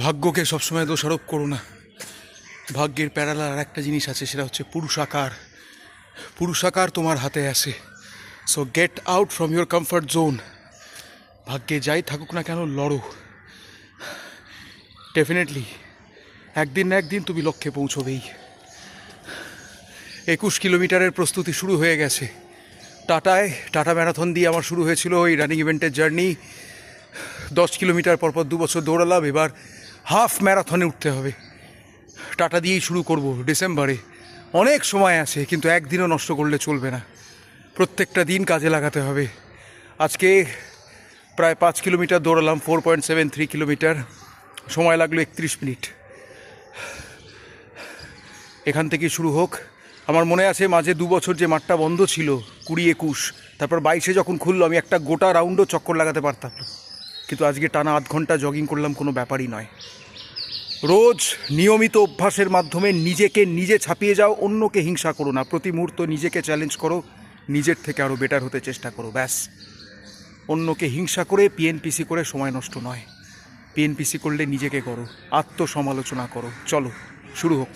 ভাগ্যকে সবসময় দোষারোপ করো না। ভাগ্যের প্যারালাল আর একটা জিনিস আছে, সেটা হচ্ছে পুরুষাকার। পুরুষাকার তোমার হাতে আছে। So get out from your comfort zone. ভাগ্যে যাই থাকুক না কেন, লড়ো। ডেফিনেটলি একদিন না একদিন তুমি লক্ষ্যে পৌঁছবেই। 21 কিলোমিটারের প্রস্তুতি শুরু হয়ে গেছে। টাটা ম্যারাথন দিয়ে আমার শুরু হয়েছিল ওই রানিং ইভেন্টের জার্নি। 10 কিলোমিটার পরপর 2 বছর দৌড়ালাম, এবার হাফ ম্যারাথনে উঠতে হবে। টাটা দিয়েই শুরু করব ডিসেম্বরে। অনেক সময় আছে, কিন্তু একদিনও নষ্ট করলে চলবে না। প্রত্যেকটা দিন কাজে লাগাতে হবে। আজকে প্রায় 5 কিলোমিটার দৌড়ালাম, 4.73 কিলোমিটার, সময় লাগলো 31 মিনিট। এখান থেকে শুরু হোক। আমার মনে আছে মাঝে 2 বছর যে মাঠটা বন্ধ ছিল, 20-21, তারপর 22-এ যখন খুললো, আমি একটা গোটা রাউন্ডও চক্কর লাগাতে পারতাম না। কিন্তু আজকে টানা 8 ঘন্টা জগিং করলাম, কোনো ব্যাপারই নয়। রোজ নিয়মিত অভ্যাসের মাধ্যমে নিজেকে নিজে ছাপিয়ে যাও, অন্যকে হিংসা করো না। প্রতি মুহূর্ত নিজেকে চ্যালেঞ্জ করো, নিজের থেকে আরও বেটার হতে চেষ্টা করো, ব্যাস। অন্যকে হিংসা করে পিএনপিসি করে সময় নষ্ট নয়। পিএনপিসি করলে নিজেকে করো, আত্মসমালোচনা করো। চলো শুরু হোক।